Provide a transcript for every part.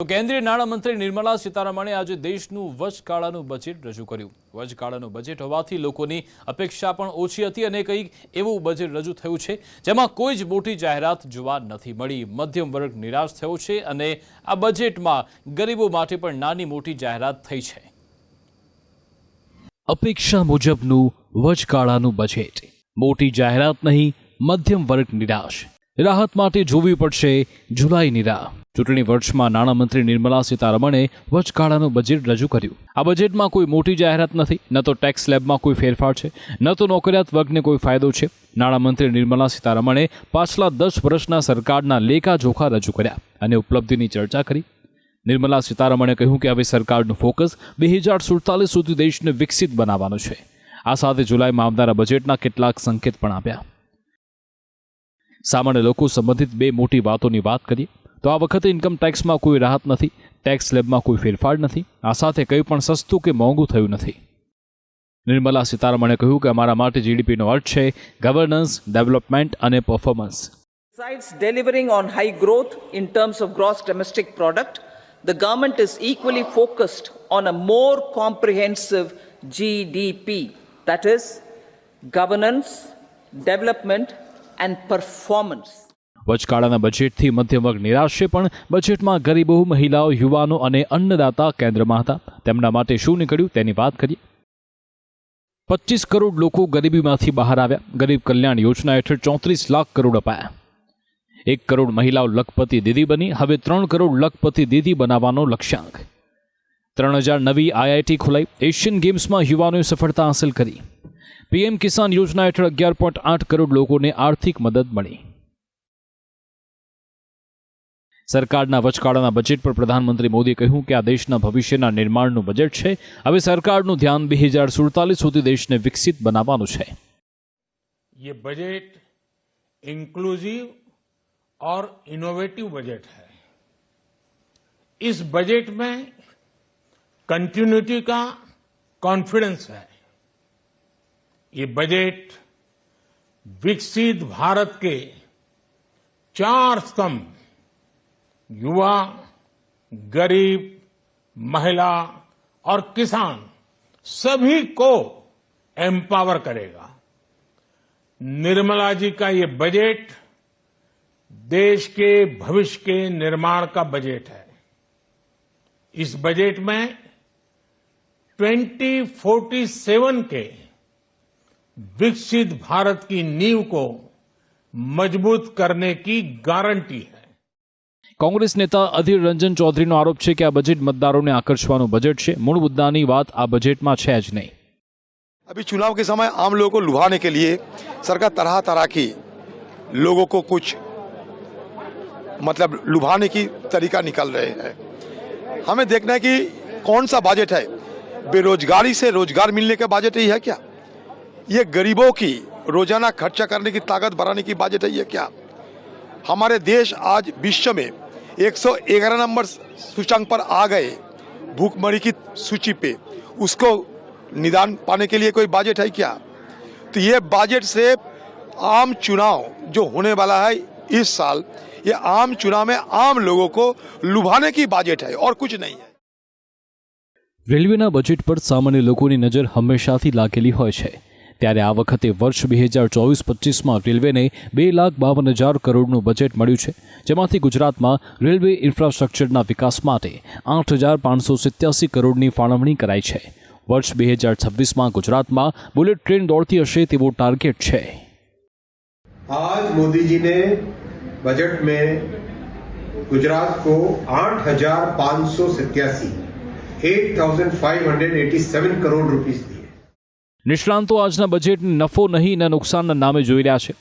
તો કેન્દ્રીય નાણામંત્રી નિર્મલા સીતારમણે આજે દેશનું વચગાળાનું બજેટ રજૂ કર્યું। વચગાળાનું બજેટ હોવાથી લોકોની અપેક્ષા પણ ઓછી હતી અને કંઈક એવું બજેટ રજૂ થયું છે જેમાં કોઈ જ મોટી જાહેરાત જોવા નથી મળી। મધ્યમ વર્ગ નિરાશ થયો છે અને આ બજેટમાં ગરીબો માટે પણ નાની મોટી જાહેરાત થઈ છે। અપેક્ષા મુજબનું વચગાળાનું બજેટ, મોટી જાહેરાત નહીં, મધ્યમ વર્ગ નિરાશ। રાહત માટે જોવી પડશે જુલાઈની રાહ। ચૂંટણી વર્ષમાં નાણામંત્રી નિર્મલા સીતારમણે વચગાળાનું બજેટ રજૂ કર્યું। આ બજેટમાં કોઈ મોટી જાહેરાત નથી, ન તો ટેક્સ સ્લેબમાં કોઈ ફેરફાર છે, ન તો નોકરિયાત વર્ગને કોઈ ફાયદો છે। નાણામંત્રી નિર્મલા સીતારમણે પાછલા 10 વર્ષના સરકારના લેખાજોખા રજૂ કર્યા અને ઉપલબ્ધિની ચર્ચા કરી। નિર્મલા સીતારમણે કહ્યું કે હવે સરકારનું ફોકસ 2047 સુધી દેશને વિકસિત બનાવવાનું છે। આ સાથે જુલાઈમાં આવનારા બજેટના કેટલાક સંકેત પણ આપ્યા। સામાન્ય લોકો સંબંધિત 2 મોટી વાતોની વાત કરીએ તો આ વખતે ઇન્કમ ટેક્સમાં કોઈ રાહત નથી, ટેક્સ સ્લેબમાં કોઈ ફેરફાર નથી। આ સાથે કંઈ પણ સસ્તું કે મોંઘું થયું નથી। નિર્મલા સીતારમણે કહ્યું કે અમારા માટે જીડીપીનો અર્થ છે ગવર્નન્સ, ડેવલપમેન્ટ અને performance. Besides delivering on high growth in terms of gross domestic product, the government is equally focused on a more comprehensive GDP, that is governance, development and performance. વચગાળાના બજેટથી મધ્યમ વર્ગ નિરાશ છે, પણ બજેટમાં ગરીબો, મહિલાઓ, યુવાનો અને અન્નદાતા કેન્દ્રમાં હતા। તેમના માટે શું નીકળ્યું તેની વાત કરીએ। 25 કરોડ લોકો ગરીબીમાંથી બહાર આવ્યા। ગરીબ કલ્યાણ યોજના હેઠળ 34 લાખ કરોડ અપાયા। 1 કરોડ મહિલાઓ લખપતિ દીદી બની। હવે 3 કરોડ લખપતિ દીદી બનાવવાનો લક્ષ્યાંક। 3000 નવી આઈઆઈટી ખોલાઈ। એશિયન ગેમ્સમાં યુવાનોએ સફળતા હાંસલ કરી। પીએમ કિસાન યોજના હેઠળ 11.8 કરોડ લોકોને આર્થિક મદદ મળી। સરકારના વચગાળાના બજેટ પર પ્રધાનમંત્રી મોદીએ કહ્યું કે આ દેશના ભવિષ્યના નિર્માણનું બજેટ છે। હવે સરકારનું ધ્યાન 2047 સુધી દેશને વિકસિત બનાવવાનું છે। ये बजट इंक्लूसिव और इनोवेटिव बजट है। इस बजट में कंटिन्यूटी का कॉन्फिडेंस है। ये बजट विकसित भारत के 4 स्तंभ युवा, गरीब, महिला और किसान सभी को एम्पावर करेगा। निर्मला जी का ये बजट देश के भविष्य के निर्माण का बजट है। इस बजट में 2047 के विकसित भारत की नींव को मजबूत करने की गारंटी है। कांग्रेस नेता अधीर रंजन चौधरीનો આરોપ છે કે આ બજેટ મતદારોને આકર્ષવાનું બજેટ છે। મૂળ મુદ્દાની વાત આ બજેટમાં છે જ નહીં। अभी चुनाव के समय आम लोगों को लुभाने के लिए सरकार तरह तरह की लोगों को कुछ मतलब लुभाने की तरीका निकल रहे हैं। हमें देखना है कि कौन सा बजट है। बेरोजगारी से रोजगार मिलने का बजट ही है क्या? ये गरीबों की रोजाना खर्चा करने की ताकत बढ़ाने की बजट है ये क्या? हमारे देश आज विश्व में 111 नंबर सूचकांक पर आ गए भूखमरी की सूची पे। उसको निदान पाने के लिए कोई बजट है क्या? तो ये बजट से आम चुनाव जो होने वाला है इस साल, ये आम चुनाव में आम लोगों को लुभाने की बजट है और कुछ नहीं है। રેલવેના બજેટ પર સામાન્ય લોકોની નજર હંમેશાથી લાગેલી હોય છે, ત્યારે આ વખતે વર્ષ 2024-25માં રેલવેને 2,52,000 કરોડનું બજેટ મળ્યું છે, જેમાંથી ગુજરાતમાં રેલવે ઇન્ફ્રાસ્ટ્રક્ચરના વિકાસ માટે 8,587 કરોડની ફાળવણી કરાઈ છે। વર્ષ 2026માં ગુજરાતમાં બુલેટ ટ્રેન દોડતી હશે તેવો ટાર્ગેટ છે। आज मोदी जी ने बजट में गुजरात को 8,587 करोड़ रुपीस दिए। નિષ્ણાંતો આજના બજેટને નફો નહીં ને નુકસાનના નામે જોઈ રહ્યા છે,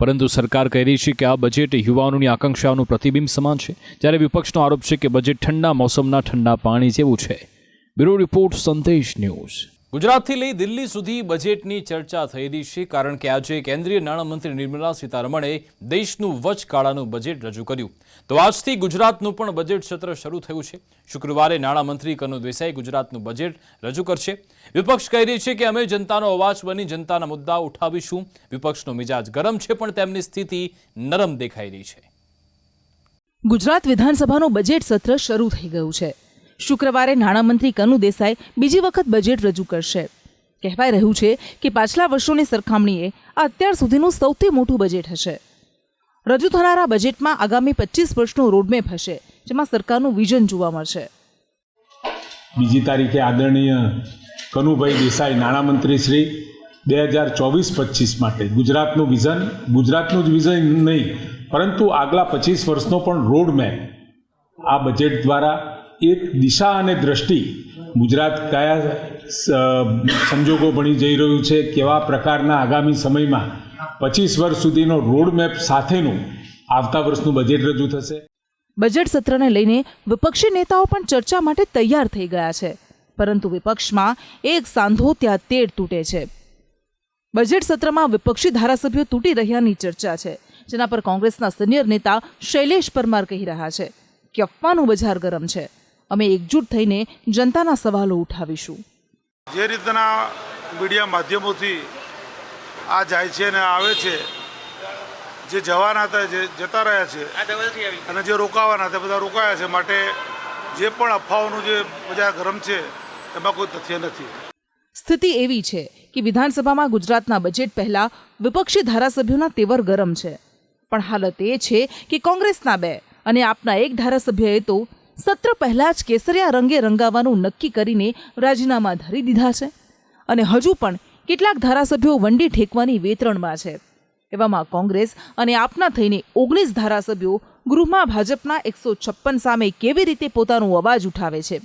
પરંતુ સરકાર કહી રહી છે કે આ બજેટ યુવાનોની આકાંક્ષાઓનું પ્રતિબિંબ સમાન છે, જ્યારે વિપક્ષનો આરોપ છે કે બજેટ ઠંડા મોસમના ઠંડા પાણી જેવું છે। બ્યુરો રિપોર્ટ, સંદેશ ન્યૂઝ। ગુજરાતથી લઈ દિલ્હી સુધી બજેટની ચર્ચા થઈ રહી છે, કારણ કે આજે કેન્દ્રીય નાણામંત્રી નિર્મલા સીતારમણે દેશનું વચગાળાનું બજેટ રજૂ કર્યું। તો આજથી ગુજરાતનું પણ બજેટ સત્ર શરૂ થયું છે। શુક્રવારે નાણામંત્રી કનુ દેસાઈ ગુજરાતનું બજેટ રજૂ કરશે। વિપક્ષ કહી રહી છે કે અમે જનતાનો અવાજ બની જનતાના મુદ્દા ઉઠાવીશું। વિપક્ષનો મિજાજ ગરમ છે, પણ તેમની સ્થિતિ નરમ દેખાઈ રહી છે। ગુજરાત વિધાનસભાનું બજેટ સત્ર શરૂ થઈ ગયું છે. શુક્રવારે નાણામંત્રી કનુ દેસાઈ બીજી વખત બજેટ રજૂ કરશે. કહેવાય રહ્યું છે કે પાછલા વર્ષોની સરખામણીએ આ અત્યાર સુધીનું સૌથી મોટું બજેટ હશે. રજૂ થનારા બજેટમાં આગામી 25 વર્ષનો રોડમેપ હશે, જેમાં સરકારનું વિઝન જોવા મળશે. બીજી તારીખે આદરણીય કનુભાઈ દેસાઈ નાણામંત્રી શ્રી 2024-25 માટે ગુજરાતનું વિઝન, ગુજરાતનું જ વિઝન નહીં પરંતુ આગલા 25 વર્ષનો પણ રોડ મેપ આ બજેટ દ્વારા એક દિશા અને દ્રષ્ટિ ગુજરાત કયા સંજોગો બની જઈ રહ્યું છે, કેવા પ્રકારના આગામી સમયમાં 25 વર્ષ સુધીનો રોડ મેપ સાથેનું આવતા વર્ષનું બજેટ રજૂ થશે. બજેટ સત્રને લઈને વિપક્ષી નેતાઓ પણ ચર્ચા માટે તૈયાર થઈ ગયા છે, પરંતુ વિપક્ષમાં એક સાંધો ત્યાં તેર તૂટે છે. બજેટ સત્રમાં વિપક્ષી ધારાસભ્યો તૂટી રહ્યાની ચર્ચા છે, જેના પર કોંગ્રેસના સિનિયર નેતા શૈલેષ પરમાર કહી રહ્યા છે કે અફવાનું બજાર ગરમ છે, અમે એકજૂટ થઈને જનતાના સવાલો ઉઠાવીશું. જે રીતના મીડિયા માધ્યમોથી આ જાય છે અને આવે છે, જે જવાના હતા જે જતા રહ્યા છે અને જે રોકાવાના હતા બધા રોકાયા છે, માટે જે પણ અફવાઓનું જે બજાર ગરમ છે એમાં કોઈ તથ્ય નથી. સ્થિતિ એવી છે કે વિધાનસભામાં ગુજરાતના બજેટ પહેલા વિપક્ષી ધારાસભ્યોના તેવર ગરમ છે, પણ હાલત એ છે કે કોંગ્રેસના 2 અને આપના 1 ધારાસભ્યએ તો સત્ર પહેલા જ કેસરિયા રંગે રંગાવાનું નક્કી કરીને રાજીનામા ધરી દીધા છે અને હજુ પણ કેટલાક ધારાસભ્યો વંડી ઠેકવાની વેતરણમાં છે. એવામાં કોંગ્રેસ અને આપના થઈને 19 ધારાસભ્યો ગૃહમાં ભાજપના 156 સામે કેવી રીતે પોતાનો અવાજ ઉઠાવે છે,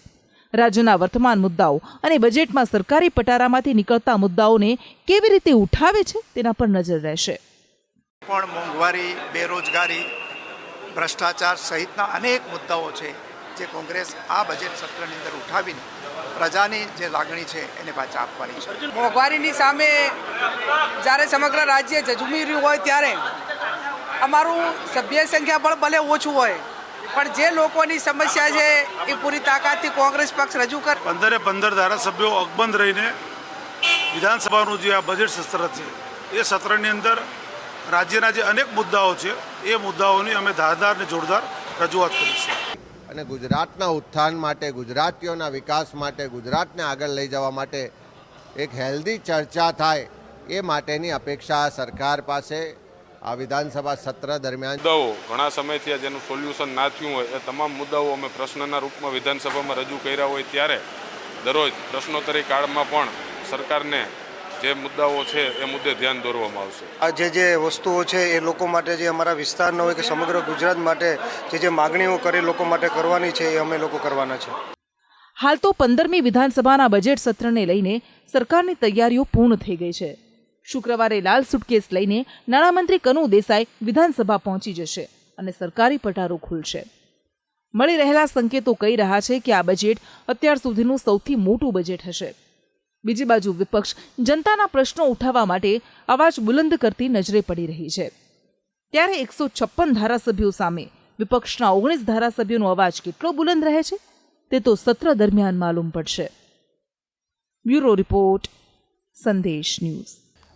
રાજ્યના વર્તમાન મુદ્દાઓ અને બજેટમાં સરકારી પટારામાંથી નીકળતા મુદ્દાઓને કેવી રીતે ઉઠાવે છે તેના પર નજર રહેશે. પણ મોંઘવારી, બેરોજગારી, ભ્રષ્ટાચાર સહિતના અનેક મુદ્દાઓ છે જે કોંગ્રેસ આ બજેટ સત્રની અંદર ઉઠાવીને પ્રજાની જે લાગણી છે એને પાછા આપવાની છે. મોંઘવારીની સામે જ્યારે સમગ્ર રાજ્ય ઝઝૂમી રહ્યું હોય ત્યારે અમારું સભ્ય સંખ્યા પણ ભલે ઓછું હોય પણ જે લોકોની સમસ્યા છે એ પૂરી તાકાતથી કોંગ્રેસ પક્ષ રજૂ કરે. 15 ધારાસભ્યો અકબંધ રહીને વિધાનસભાનું જે આ બજેટ સત્ર છે એ સત્રની અંદર રાજ્યના જે અનેક મુદ્દાઓ છે એ મુદ્દાઓની અમે ધારદાર અને જોરદાર રજૂઆત કરીશું. અને ગુજરાતના ઉત્થાન માટે, ગુજરાતીઓના વિકાસ માટે, ગુજરાતને આગળ લઈ જવા માટે એક હેલ્ધી ચર્ચા થાય એ માટેની અપેક્ષા સરકાર પાસે આ વિધાનસભા સત્ર દરમિયાન. મુદ્દાઓ ઘણા સમયથી જેનું સોલ્યુશન ના થયું હોય એ તમામ મુદ્દાઓ અમે પ્રશ્નના રૂપમાં વિધાનસભામાં રજૂ કર્યા હોય ત્યારે દરરોજ પ્રશ્નોત્તરી કાળમાં પણ સરકારને જે મુદ્દાઓ છે એ મુદ્દે ધ્યાન દોરવામાં આવશે. આ જે વસ્તુઓ છે એ લોકો માટે, જે અમારા વિસ્તારના હોય કે સમગ્ર ગુજરાત માટે જે માગણીઓ કરે લોકો માટે કરવાની છે એ અમે લોકો કરવાના છે. હાલ તો 15મી વિધાનસભાના બજેટ સત્રને લઈને સરકારની તૈયારીઓ પૂર્ણ થઈ ગઈ છે. શુક્રવારે લાલ સુટકેસ લઈને નાણામંત્રી કનુ દેસાઈ વિધાનસભા પહોંચી જશે અને સરકારી પટારો ખુલશે. મળી રહેલા સંકેતો કહી રહ્યા છે કે આ બજેટ અત્યાર સુધીનું સૌથી મોટું બજેટ હશે. બીજી બાજુ વિપક્ષ જનતાના પ્રશ્નો ઉઠાવવા માટે અવાજ બુલંદ કરતી નજરે પડી રહી છે. ત્યારે 156 ધારાસભ્યો સામે વિપક્ષના 19 ધારાસભ્યોનો અવાજ કેટલો બુલંદ રહે છે તે તો સત્ર દરમિયાન માલુમ પડશે. બ્યુરો રિપોર્ટ, સંદેશ ન્યૂઝ.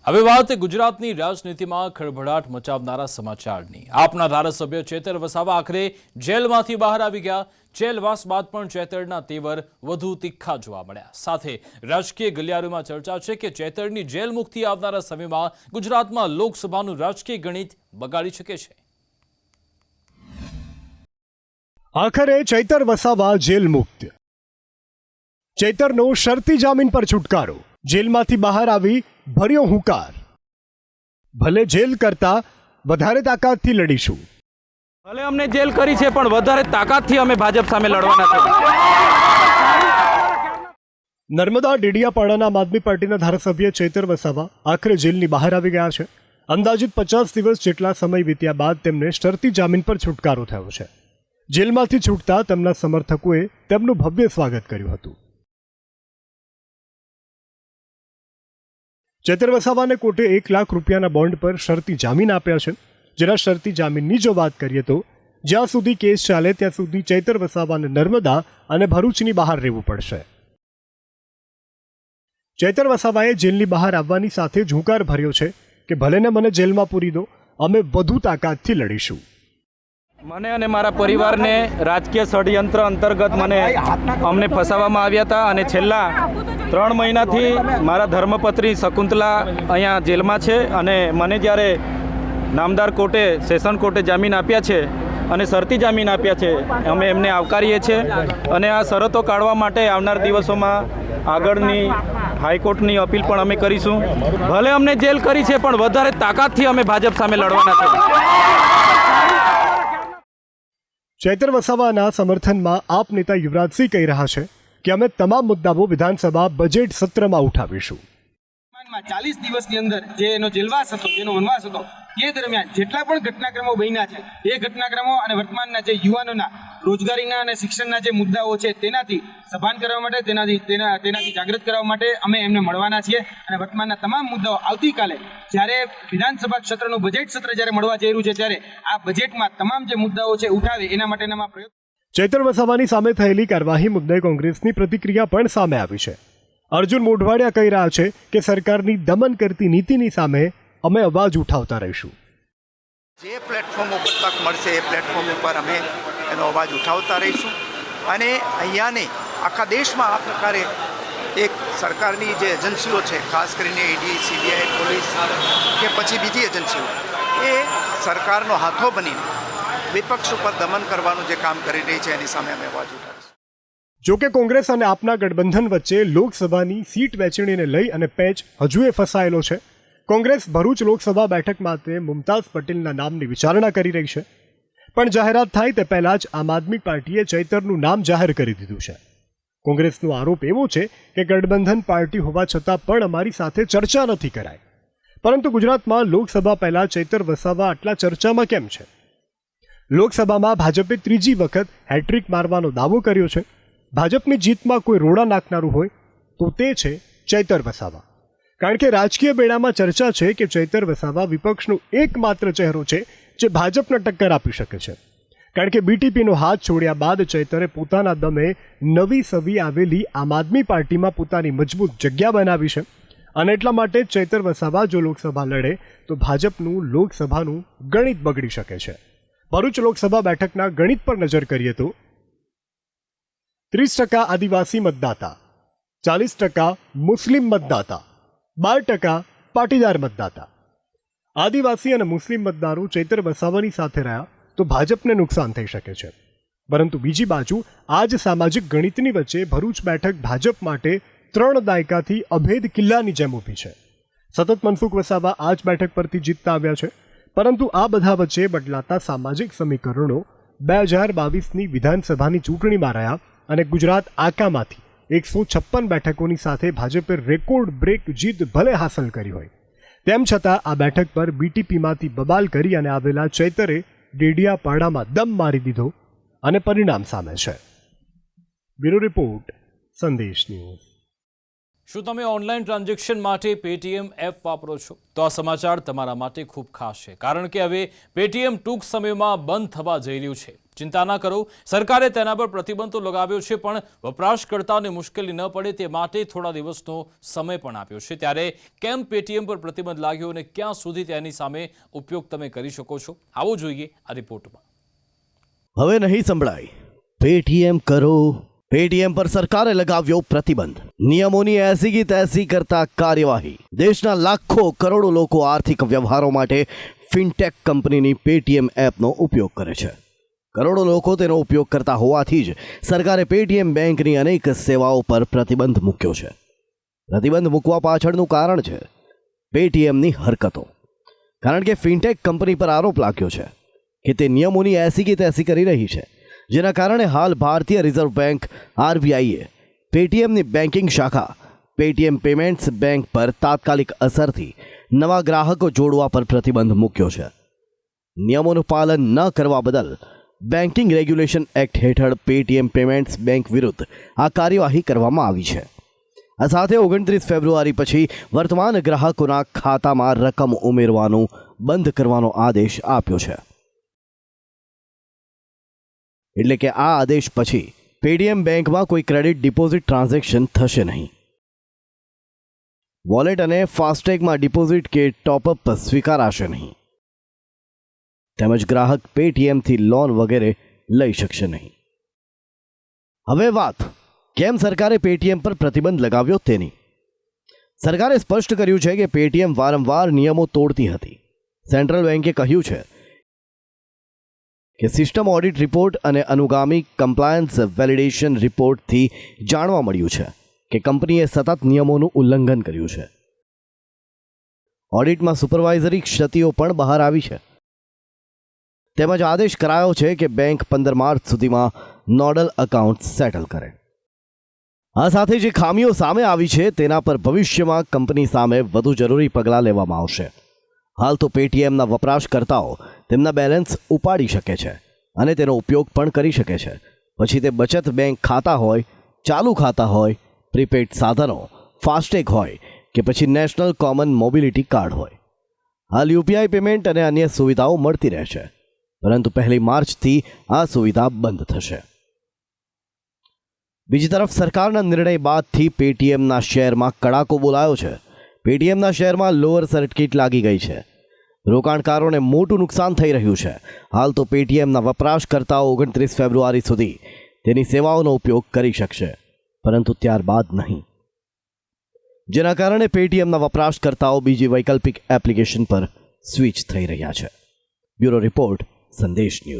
હવે વાત ગુજરાતની રાજનીતિમાં ખળભળાટ મચાવનારા સમાચારની. આપના ધારાસભ્ય ચેતર વસાવા આખરે જેલમાંથી બહાર આવી ગયા. જેલવાસ બાદ પણ ચેતરના તેવર વધુ તીખા જોવા મળ્યા. સાથે રાજકીય ગલિયારોમાં ચર્ચા છે કે ચેતરની જેલ મુક્તિ આવનારા સમયમાં ગુજરાતમાં લોકસભાનું રાજકીય ગણિત બગાડી શકે છે. આખરે ચૈતર વસાવા જેલ મુક્ત. ચૈતરનો શરતી જામીન પર છુટકારો. જેલમાંથી બહાર આવી ભર્યો હુંકાર. ભલે જેલ કરતા વધારે તાકાતથી લડીશું. ભલે અમને જેલ કરી છે પણ વધારે તાકાતથી અમે ભાજપ સામે લડવાના છે. નર્મદા ડેડિયાપાડાના આમ આદમી પાર્ટીના ધારાસભ્ય ચૈતર વસાવા આખરે જેલની બહાર આવી ગયા છે. અંદાજિત 50 દિવસ જેટલા સમય વીત્યા બાદ તેમને શરતી જામીન પર છુટકારો થયો છે. જેલમાંથી છૂટતા તેમના સમર્થકોએ તેમનું ભવ્ય સ્વાગત કર્યું હતું. ચૈતર વસાવાને કોર્ટે 1 લાખ રૂપિયાના બોન્ડ પર શરતી જામીન આપ્યા છે. જેના શરતી જામીનની જો વાત કરીએ તો જ્યાં સુધી કેસ ચાલે ત્યાં સુધી ચૈતર વસાવાને નર્મદા અને ભરૂચની બહાર રહેવું પડશે. ચૈતર વસાવાએ જેલની બહાર આવવાની સાથે જ હુંકાર ભર્યો છે કે ભલેને મને જેલમાં પૂરી દો, અમે વધુ તાકાતથી લડીશું. મને અને મારા પરિવારને રાજકીય ષડયંત્ર અંતર્ગત અમને ફસાવવામાં આવ્યા હતા અને છેલ્લા 3 મહિનાથી મારા ધર્મપત્ની શકુંતલા અહીંયા જેલમાં છે અને મને જ્યારે નામદાર કોર્ટે સેશન કોર્ટે જામીન આપ્યા છે અને શરતી જામીન આપ્યા છે અમે એમને આવકારીએ છીએ અને આ શરતો કાઢવા માટે આવનાર દિવસોમાં આગળની હાઈકોર્ટની અપીલ પણ અમે કરીશું. ભલે અમને જેલ કરી છે પણ વધારે તાકાતથી અમે ભાજપ સામે લડવાના છે. ચૈતર વસાવાના સમર્થનમાં આપ નેતા યુવરાજસિંહ કહી રહ્યા છે કે અમે તમામ મુદ્દાઓ વિધાનસભા બજેટ સત્રમાં ઉઠાવીશું. 40 દિવસની અંદર જે એનો જેલવાસ હતો, જેનો વનવાસ હતો, એ દરમિયાન જેટલા પણ ઘટનાક્રમો બન્યા છે એ ઘટનાક્રમો અને વર્તમાનના જે યુવાનોના રોજગારીના અને શિક્ષણના જે મુદ્દાઓ છે તેનાથી સભાન કરવા માટે, તેનાથી જાગૃત કરવા માટે અમે એમને મળવાના છીએ અને વર્તમાનના તમામ મુદ્દાઓ આવતીકાલે જ્યારે વિધાનસભા ક્ષેત્રનું બજેટ સત્ર જ્યારે મળવા જઈ રહ્યું છે ત્યારે આ બજેટમાં તમામ જે મુદ્દાઓ છે ઉઠાવે એના માટેના પ્રયોગ. ચૈતર વસાવાની સામે થયેલી કાર્યવાહી મુદ્દે કોંગ્રેસની પ્રતિક્રિયા પણ સામે આવી છે. અર્જુન મોઢવાડિયા કહી રહ્યા છે કે સરકારની દમન કરતી નીતિની સામે અમે અવાજ ઉઠાવતા રહીશું. જે પ્લેટફોર્મ ઉપર તક મળશે એ પ્લેટફોર્મ ઉપર અમે એનો અવાજ ઉઠાવતા રહીશું અને અહીંયા નહીં આખા દેશમાં આ પ્રકારે એક સરકારની જે એજન્સીઓ છે, ખાસ કરીને ઈડી, સીબીઆઈ, પોલીસ કે પછી બીજી એજન્સીઓ, એ સરકારનો હાથો બનીને વિપક્ષ ઉપર દમન કરવાનું જે કામ કરી રહી છે એની સામે અમે અવાજ ઉઠાવીશું. જોકે કોંગ્રેસ અને આપના ગઠબંધન વચ્ચે લોકસભાની સીટ વહેંચણીને લઈ અને પેચ હજુએ ફસાયેલો છે. કોંગ્રેસ ભરૂચ લોકસભા બેઠક માટે મુમતાઝ પટેલના નામની વિચારણા કરી રહી છે, પણ જાહેરાત થાય તે પહેલાં જ આમ આદમી પાર્ટીએ ચૈતરનું નામ જાહેર કરી દીધું છે. કોંગ્રેસનો આરોપ એવો છે કે ગઠબંધન પાર્ટી હોવા છતાં પણ અમારી સાથે ચર્ચા નથી કરાઈ. પરંતુ ગુજરાતમાં લોકસભા પહેલાં ચૈતર વસાવા આટલા ચર્ચામાં કેમ છે? લોકસભામાં ભાજપે 3જી વખત હેટ્રિક મારવાનો દાવો કર્યો છે. ભાજપની જીતમાં કોઈ રોડા નાખનારું હોય તો તે છે ચૈતર વસાવા. કારણ કે રાજકીય બેડામાં ચર્ચા છે કે ચૈતર વસાવા વિપક્ષનો એકમાત્ર ચહેરો છે જે ભાજપને ટક્કર આપી શકે છે. કારણ કે બીટીપીનો હાથ છોડ્યા બાદ ચૈતરે પોતાના દમે નવી સવી આવેલી આમ આદમી પાર્ટીમાં પોતાની મજબૂત જગ્યા બનાવી છે અને એટલા માટે ચૈતર વસાવા જો લોકસભા લડે તો ભાજપનું લોકસભાનું ગણિત બગડી શકે છે. ભરૂચ લોકસભા બેઠકના ગણિત પર નજર કરીએ તો 30% આદિવાસી મતદાતા, 40% મુસ્લિમ મતદાતા, 12% પાટીદાર મતદાતા. આદિવાસી અને મુસ્લિમ મતદારો ચૈતર વસાવાની સાથે રહ્યા તો ભાજપને નુકસાન થઈ શકે છે. પરંતુ બીજી બાજુ આ જ સામાજિક ગણિતની વચ્ચે ભરૂચ બેઠક ભાજપ માટે 3 દાયકાથી અભેદ કિલ્લાની જેમ ઊભી છે. સતત મનસુખ વસાવા આ જ બેઠક પરથી જીતતા આવ્યા છે, પરંતુ આ બધા વચ્ચે બદલાતા સામાજિક સમીકરણો 2022ની વિધાનસભાની ચૂંટણીમાં રહ્યા અને ગુજરાત આકામાંથી 156 બેઠકોની સાથે ભાજપે રેકોર્ડ બ્રેક જીત ભલે હાંસલ કરી હોય, તેમ છતાં આ બેઠક પર બીટીપીમાંથી બબાલ કરી અને આવેલા ચૈતરે ડેડિયાપાડામાં દમ મારી દીધો અને પરિણામ સામે છે. બ્યુરો રિપોર્ટ, સંદેશ ન્યૂઝ. શું તમે ઓનલાઈન ટ્રાન્ઝેક્શન માટે પેટીએમ એપ વાપરો છો? તો આ સમાચાર તમારા માટે ખૂબ ખાસ છે, કારણ કે હવે પેટીએમ ટૂંક સમયમાં બંધ થવા જઈ રહ્યું છે. ચિંતા ના કરો, સરકારે તેના પર પ્રતિબંધ તો લગાવ્યો છે, પણ વપરાશકર્તાઓને મુશ્કેલી ન પડે તે માટે થોડા દિવસનો સમય પણ આપ્યો છે. ત્યારે કેમ પેટીએમ પર પ્રતિબંધ લાગ્યો અને ક્યાં સુધી તેની સામે ઉપયોગ તમે કરી શકો છો, આવો જોઈએ આ રિપોર્ટમાં. હવે નહીં સંભળાય પેટીએમ કરો. પેટીએમ પર સરકારે લગાવ્યો પ્રતિબંધ. નિયમોની એસી કી તૈસી કરતા કાર્યવાહી. દેશના લાખો કરોડો લોકો આર્થિક વ્યવહારો માટે ફિનટેક કંપનીની પેટીએમ એપનો ઉપયોગ કરે છે. કરોડો લોકો તેનો ઉપયોગ કરતા હોવાથી જ સરકારે પેટીએમ બેંકની અનેક સેવાઓ પર પ્રતિબંધ મૂક્યો છે. પ્રતિબંધ મૂકવા પાછળનું કારણ છે પેટીએમની હરકતો. કારણ કે ફિનટેક કંપની પર આરોપ લાગ્યો છે કે તે નિયમોની એસી કી તૈસી કરી રહી છે, જેના કારણે હાલ ભારતીય રિઝર્વ બેંક આરબીઆઈએ પેટીએમની બેન્કિંગ શાખા પેટીએમ પેમેન્ટ્સ બેંક પર તાત્કાલિક અસરથી નવા ગ્રાહકો જોડવા પર પ્રતિબંધ મૂક્યો છે. નિયમોનું પાલન ન કરવા બદલ બેન્કિંગ રેગ્યુલેશન એક્ટ હેઠળ પેટીએમ પેમેન્ટ્સ બેંક વિરુદ્ધ આ કાર્યવાહી કરવામાં આવી છે. આ સાથે 29 ફેબ્રુઆરી પછી વર્તમાન ગ્રાહકોના ખાતામાં રકમ ઉમેરવાનું બંધ કરવાનો આદેશ આપ્યો છે. એટલે કે આ આદેશ પછી પેટીએમ બેંકમાં કોઈ ક્રેડિટ ડિપોઝિટ ટ્રાન્ઝેક્શન થશે નહીં. વોલેટ અને ફાસ્ટેગમાં ડિપોઝિટ કે ટોપઅપ સ્વીકારાશે નહીં. તેમજ ગ્રાહક પેટીએમથી લોન વગેરે લઈ શકશે નહીં. હવે વાત કેમ સરકારે પેટીએમ પર પ્રતિબંધ લગાવ્યો તેની. સરકારે સ્પષ્ટ કર્યું છે કે પેટીએમ વારંવાર નિયમો તોડતી હતી. સેન્ટ્રલ બેન્કે કહ્યું છે કે સિસ્ટમ ઓડિટ રિપોર્ટ અને અનુગામી કમ્પ્લાયન્સ વેલિડેશન રિપોર્ટથી જાણવા મળ્યું છે કે કંપનીએ સતત નિયમોનું ઉલ્લંઘન કર્યું છે. ઓડિટમાં સુપરવાઇઝરી ક્ષતિઓ પણ બહાર આવી છે. તેમજ આદેશ કરાયો છે કે બેંક 15 માર્ચ સુધીમાં નોડલ એકાઉન્ટ સેટલ કરે. આ સાથે જે ખામીઓ સામે આવી છે તેના પર ભવિષ્યમાં કંપની સામે વધુ જરૂરી પગલાં લેવામાં આવશે. હાલ તો પેટીએમના વપરાશકર્તાઓ તેમના બેલેન્સ ઉપાડી શકે છે અને તેનો ઉપયોગ પણ કરી શકે છે. પછી તે બચત બેંક ખાતા હોય, ચાલુ ખાતા હોય, પ્રીપેડ સાધનો, ફાસ્ટેગ હોય કે પછી નેશનલ કોમન મોબિલિટી કાર્ડ હોય. હાલ યુપીઆઈ પેમેન્ટ અને અન્ય સુવિધાઓ મળતી રહેશે, પરંતુ 1 માર્ચથી આ સુવિધા બંધ થશે. બીજી તરફ સરકારના નિર્ણય બાદથી પેટીએમના શેરમાં કડાકો બોલાયો છે. પેટીએમના શેરમાં લોઅર સર્કિટ લાગી ગઈ છે. રોકાણકારોને મોટું નુકસાન થઈ રહ્યું છે. હાલ તો પેટીએમના વપરાશકર્તાઓ 29 ફેબ્રુઆરી સુધી તેની સેવાઓનો ઉપયોગ કરી શકશે, પરંતુ ત્યારબાદ નહીં. જેના કારણે પેટીએમના વપરાશકર્તાઓ બીજી વૈકલ્પિક એપ્લિકેશન પર સ્વિચ થઈ રહ્યા છે. બ્યુરો રિપોર્ટ, સંદેશ ન્યૂઝ.